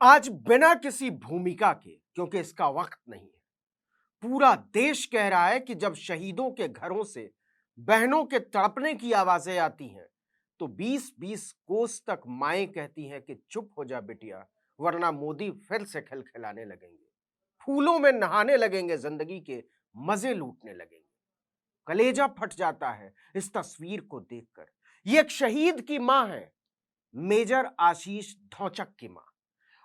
आज बिना किसी भूमिका के, क्योंकि इसका वक्त नहीं है, पूरा देश कह रहा है कि जब शहीदों के घरों से बहनों के तड़पने की आवाजें आती हैं तो 20-20 कोस तक माएं कहती हैं कि चुप हो जा बिटिया, वरना मोदी फिर से खिलखिलाने लगेंगे, फूलों में नहाने लगेंगे, जिंदगी के मजे लूटने लगेंगे। कलेजा फट जाता है इस तस्वीर को देखकर। ये एक शहीद की मां है, मेजर आशीष धौचक की मां।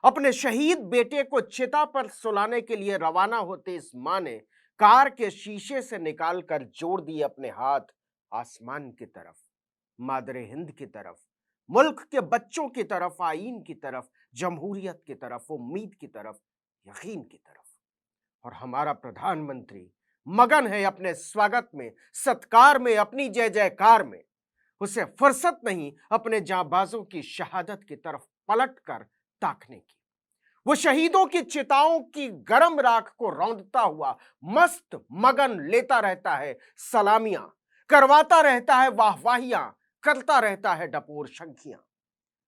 अपने शहीद बेटे को चिता पर सुलाने के लिए रवाना होते इस मां ने कार के शीशे से निकालकर जोड़ दिए अपने हाथ आसमान की तरफ, मादरे हिंद की तरफ, मुल्क के बच्चों की तरफ, आईन की तरफ, जमहूरियत की तरफ, उम्मीद की तरफ, यकीन की तरफ। और हमारा प्रधानमंत्री मगन है अपने स्वागत में, सत्कार में, अपनी जय जयकार में। उसे फुर्सत नहीं अपने जांबाजों की शहादत की तरफ पलटकर ताकने की। वो शहीदों की चिताओं की गरम राख को रौंदता हुआ मस्त मगन लेता रहता है सलामियां, करवाता रहता है वाहवाहियां, करता रहता है डपोर शंखियां।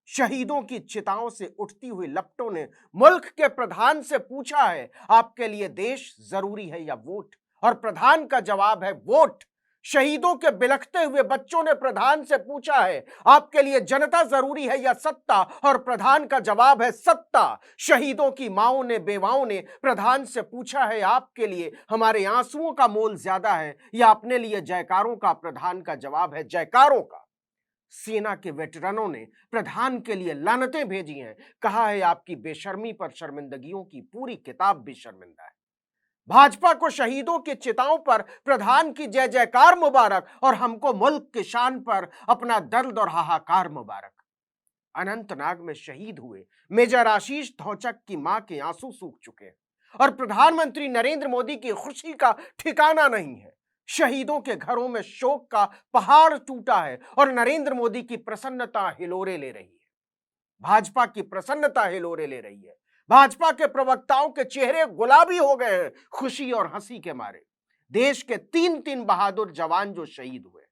शहीदों की चिताओं से उठती हुई लपटों ने मुल्क के प्रधान से पूछा है, आपके लिए देश जरूरी है या वोट? और प्रधान का जवाब है वोट। शहीदों के बिलखते हुए बच्चों ने प्रधान से पूछा है, आपके लिए जनता जरूरी है या सत्ता? और प्रधान का जवाब है सत्ता। शहीदों की माओं ने, बेवाओं ने प्रधान से पूछा है, आपके लिए हमारे आंसुओं का मोल ज्यादा है या अपने लिए जयकारों का? प्रधान का जवाब है जयकारों का। सेना के वेटरनों ने प्रधान के लिए लानतें भेजी हैं, कहा है आपकी बेशर्मी पर शर्मिंदगियों की पूरी किताब भी शर्मिंदा है। भाजपा को शहीदों की चिताओं पर प्रधान की जय जयकार मुबारक, और हमको मुल्क की शान पर अपना दर्द और हाहाकार मुबारक। अनंतनाग में शहीद हुए मेजर आशीष धौचक की मां के आंसू सूख चुके हैं और प्रधानमंत्री नरेंद्र मोदी की खुशी का ठिकाना नहीं है। शहीदों के घरों में शोक का पहाड़ टूटा है और नरेंद्र मोदी की प्रसन्नता हिलोरे ले रही है। भाजपा की प्रसन्नता हिलोरे ले रही है। भाजपा के प्रवक्ताओं के चेहरे गुलाबी हो गए हैं खुशी और हंसी के मारे। देश के 3-3 बहादुर जवान जो शहीद हुए,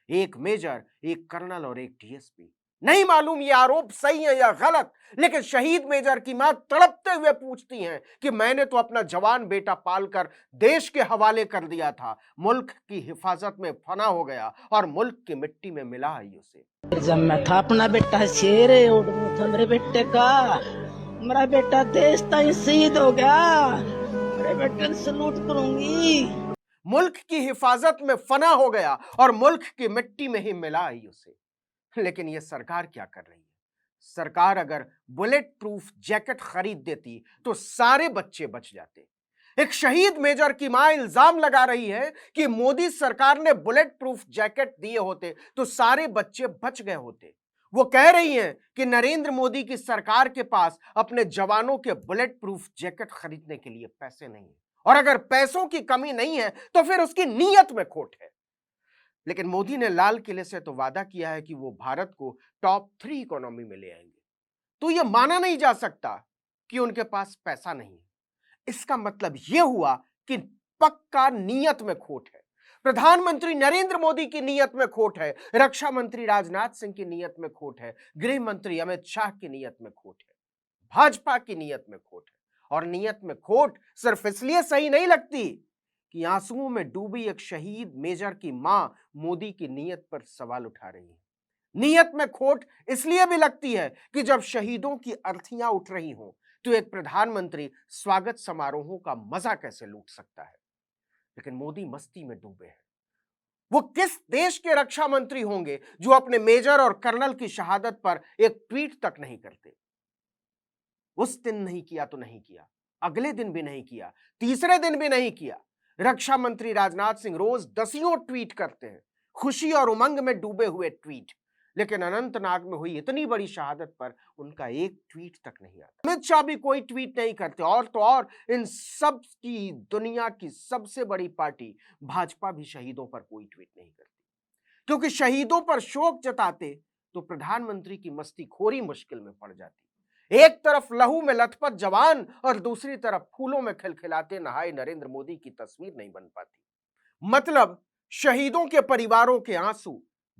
एक मेजर, एक कर्नल और एक डीएसपी। नहीं मालूम ये आरोप सही है या गलत, लेकिन शहीद मेजर की मां तड़पते हुए पूछती हैं कि मैंने तो अपना जवान बेटा पालकर देश के हवाले कर दिया था, मुल्क की हिफाजत में फना हो गया और मुल्क की मिट्टी में मिला है उसे। जब मैं था अपना बेटा शेर उड़ था मेरे बेटे का, मेरा बेटा देश ताई शहीद हो गया, मेरे बेटे सलूट करूंगी। मुल्क की हिफाजत में फना हो गया और मुल्क की मिट्टी में ही मिला है उसे। लेकिन यह सरकार क्या कर रही है? सरकार अगर बुलेट प्रूफ जैकेट खरीद देती तो सारे बच्चे बच जाते। एक शहीद मेजर की मां इल्जाम लगा रही है कि मोदी सरकार ने बुलेट प्रूफ जैकेट दिए होते तो सारे बच्चे बच गए होते। वो कह रही हैं कि नरेंद्र मोदी की सरकार के पास अपने जवानों के बुलेट प्रूफ जैकेट खरीदने के लिए पैसे नहीं है, और अगर पैसों की कमी नहीं है तो फिर उसकी नीयत में खोट है। लेकिन मोदी ने लाल किले से तो वादा किया है कि वो भारत को टॉप 3 इकोनॉमी में ले आएंगे, तो यह माना नहीं जा सकता कि उनके पास पैसा नहीं है। इसका मतलब यह हुआ कि पक्का नीयत में खोट है। प्रधानमंत्री नरेंद्र मोदी की नीयत में खोट है, रक्षा मंत्री राजनाथ सिंह की नीयत में खोट है, गृह मंत्री अमित शाह की नीयत में खोट है, भाजपा की नीयत में खोट है। और नीयत में खोट सिर्फ इसलिए सही नहीं लगती कि आंसुओं में डूबी एक शहीद मेजर की मां मोदी की नीयत पर सवाल उठा रही है। नीयत में खोट इसलिए भी लगती है कि जब शहीदों की अर्थियां उठ रही हों तो एक प्रधानमंत्री स्वागत समारोहों का मजा कैसे लूट सकता है? लेकिन मोदी मस्ती में डूबे हैं। वो किस देश के रक्षा मंत्री होंगे जो अपने मेजर और कर्नल की शहादत पर एक ट्वीट तक नहीं करते? उस दिन नहीं किया तो नहीं किया, अगले दिन भी नहीं किया, तीसरे दिन भी नहीं किया। रक्षा मंत्री राजनाथ सिंह रोज दसियों ट्वीट करते हैं, खुशी और उमंग में डूबे हुए ट्वीट, लेकिन अनंतनाग में हुई इतनी बड़ी शहादत पर उनका एक ट्वीट तक नहीं आता। अमित शाह भी कोई ट्वीट नहीं करते, और तो और इन सब की दुनिया की सबसे बड़ी पार्टी भाजपा भी शहीदों पर कोई ट्वीट नहीं करती, क्योंकि शहीदों पर शोक जताते तो प्रधानमंत्री की मस्तीखोरी मुश्किल में पड़ जाती। एक तरफ लहू में लथपथ जवान और दूसरी तरफ फूलों में खिलखिलाते नहाए नरेंद्र मोदी की तस्वीर नहीं बन पाती। मतलब शहीदों के परिवारों के आंसू,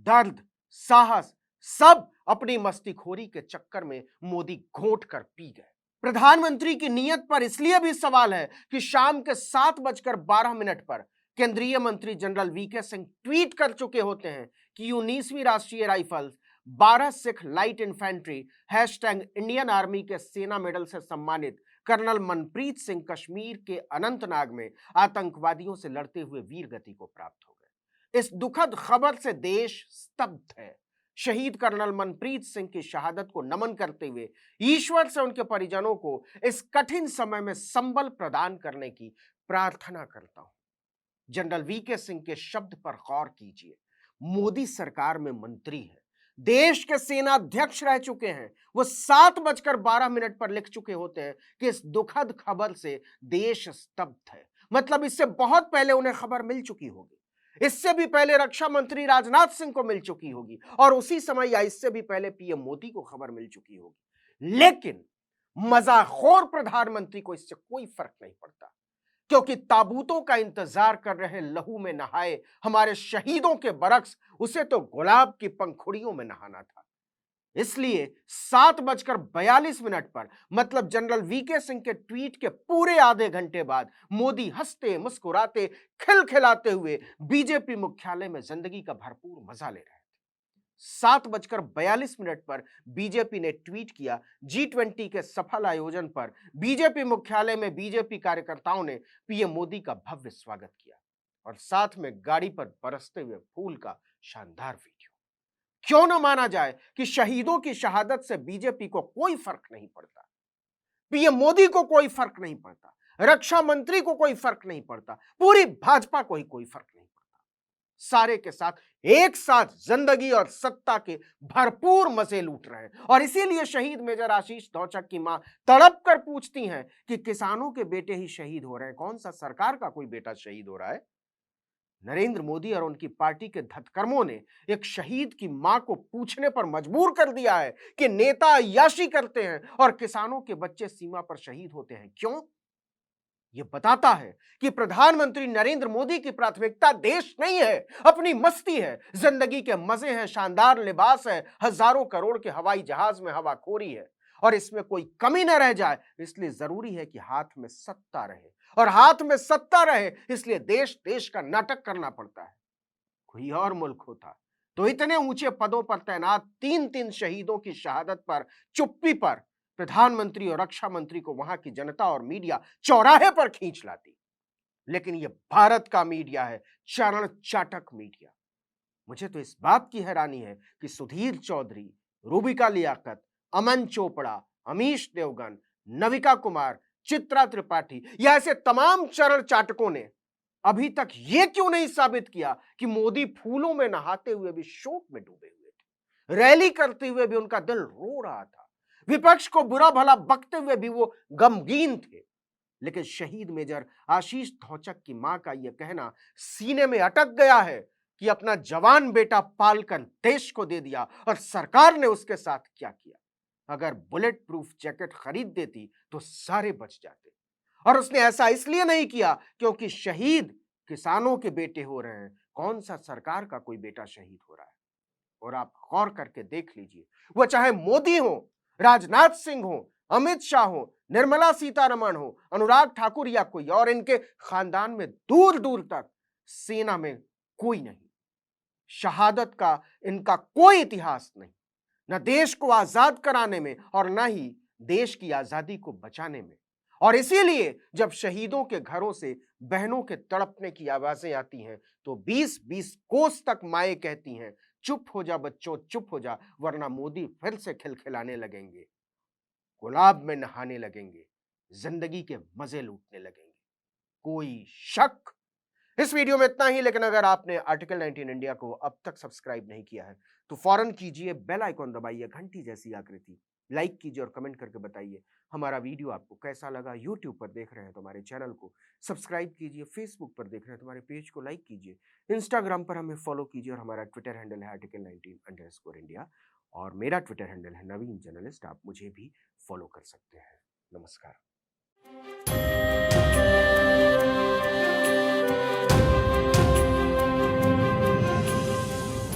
दर्द, साहस सब अपनी मस्तीखोरी के चक्कर में मोदी घोंट कर पी गए। प्रधानमंत्री की नीयत पर इसलिए भी सवाल है कि शाम के 7:12 पर केंद्रीय मंत्री जनरल वीके सिंह ट्वीट कर चुके होते हैं कि 19वीं राष्ट्रीय rifles, 12 Sikh light infantry #Indian army के सेना मेडल से सम्मानित कर्नल मनप्रीत सिंह कश्मीर के अनंतनाग में आतंकवादियों से लड़ते हुए वीर गति को प्राप्त हो गए। इस दुखद खबर से देश स्तब्ध है। शहीद कर्नल मनप्रीत सिंह की शहादत को नमन करते हुए ईश्वर से उनके परिजनों को इस कठिन समय में संबल प्रदान करने की प्रार्थना करता हूं। जनरल वीके सिंह के शब्द पर गौर कीजिए। मोदी सरकार में मंत्री है, देश के सेना अध्यक्ष रह चुके हैं। वो 7:12 पर लिख चुके होते हैं कि इस दुखद खबर से देश स्तब्ध है। मतलब इससे बहुत पहले उन्हें खबर मिल चुकी होगी, इससे भी पहले रक्षा मंत्री राजनाथ सिंह को मिल चुकी होगी, और उसी समय या इससे भी पहले पीएम मोदी को खबर मिल चुकी होगी। लेकिन मजाखोर प्रधानमंत्री को इससे कोई फर्क नहीं पड़ता, क्योंकि ताबूतों का इंतजार कर रहे लहू में नहाए हमारे शहीदों के बरक्स उसे तो गुलाब की पंखुड़ियों में नहाना था। इसलिए 7:42 पर, मतलब जनरल वीके सिंह के ट्वीट के पूरे आधे घंटे बाद, मोदी हंसते मुस्कुराते खिलखिलाते हुए बीजेपी मुख्यालय में जिंदगी का भरपूर मजा ले रहे थे। 7:42 पर बीजेपी ने ट्वीट किया, G20 के सफल आयोजन पर बीजेपी मुख्यालय में बीजेपी कार्यकर्ताओं ने पीएम मोदी का भव्य स्वागत किया और साथ में गाड़ी पर बरसते हुए फूल का शानदार वीडियो। क्यों न माना जाए कि शहीदों की शहादत से बीजेपी को कोई फर्क नहीं पड़ता, पीएम मोदी को कोई फर्क नहीं पड़ता, रक्षा मंत्री को कोई फर्क नहीं पड़ता, पूरी भाजपा को ही कोई फर्क नहीं पड़ता। सारे के साथ एक साथ जिंदगी और सत्ता के भरपूर मजे लूट रहे हैं। और इसीलिए शहीद मेजर आशीष धौचक की मां तड़प कर पूछती हैं कि किसानों के बेटे ही शहीद हो रहे हैं, कौन सा सरकार का कोई बेटा शहीद हो रहा है? नरेंद्र मोदी और उनकी पार्टी के धतकर्मों ने एक शहीद की मां को पूछने पर मजबूर कर दिया है कि नेता अय्याशी करते हैं और किसानों के बच्चे सीमा पर शहीद होते हैं। क्यों? यह बताता है कि प्रधानमंत्री नरेंद्र मोदी की प्राथमिकता देश नहीं है, अपनी मस्ती है, जिंदगी के मजे हैं, शानदार लिबास है, हजारों करोड़ के हवाई जहाज में हवाखोरी है, और इसमें कोई कमी न रह जाए इसलिए जरूरी है कि हाथ में सत्ता रहे, और हाथ में सत्ता रहे इसलिए देश देश का नाटक करना पड़ता है। कोई और मुल्क होता तो इतने ऊंचे पदों पर तैनात 3-3 शहीदों की शहादत पर चुप्पी पर प्रधानमंत्री और रक्षा मंत्री को वहां की जनता और मीडिया चौराहे पर खींच लाती। लेकिन यह भारत का मीडिया है, चरण चाटक मीडिया। मुझे तो इस बात की हैरानी है कि सुधीर चौधरी, रूबिका लियाकत, अमन चोपड़ा, अमीश देवगन, नविका कुमार, चित्रा त्रिपाठी या ऐसे तमाम चरण चाटकों ने अभी तक यह क्यों नहीं साबित किया कि मोदी फूलों में नहाते हुए भी शोक में डूबे हुए थे, रैली करते हुए भी उनका दिल रो रहा था, विपक्ष को बुरा भला बकते हुए भी वो गमगीन थे। लेकिन शहीद मेजर आशीष धौचक की मां का यह कहना सीने में अटक गया है कि अपना जवान बेटा पालकर देश को दे दिया और सरकार ने उसके साथ क्या किया। अगर बुलेट प्रूफ जैकेट खरीद देती तो सारे बच जाते, और उसने ऐसा इसलिए नहीं किया क्योंकि शहीद किसानों के बेटे हो रहे हैं, कौन सा सरकार का कोई बेटा शहीद हो रहा है। और आप गौर करके देख लीजिए, वो चाहे मोदी हो, राजनाथ सिंह हो, अमित शाह हो, निर्मला सीतारमण हो, अनुराग ठाकुर या कोई और, इनके खानदान में दूर दूर तक सेना में कोई नहीं, शहादत का इनका कोई इतिहास नहीं, न देश को आजाद कराने में और न ही देश की आजादी को बचाने में। और इसीलिए जब शहीदों के घरों से बहनों के तड़पने की आवाजें आती हैं तो 20-20 कोस तक माएं कहती हैं, चुप हो जा बच्चों, चुप हो जा, वरना मोदी फिर से खिलखिलाने लगेंगे, गुलाब में नहाने लगेंगे, जिंदगी के मजे लूटने लगेंगे। कोई शक? इस वीडियो में इतना ही, लेकिन अगर आपने आर्टिकल 19 इंडिया को अब तक सब्सक्राइब नहीं किया है तो फौरन कीजिए, बेल आइकॉन दबाइए, घंटी जैसी आकृति, लाइक कीजिए और कमेंट करके बताइए हमारा वीडियो आपको कैसा लगा। यूट्यूब पर देख रहे हैं तो हमारे चैनल को सब्सक्राइब कीजिए, फेसबुक पर देख रहे हैं तो हमारे पेज को लाइक कीजिए, इंस्टाग्राम पर हमें फॉलो कीजिए, और हमारा ट्विटर हैंडल है article19_India, और मेरा ट्विटर हैंडल है नवीन जर्नलिस्ट। आप मुझे भी फॉलो कर सकते हैं। नमस्कार।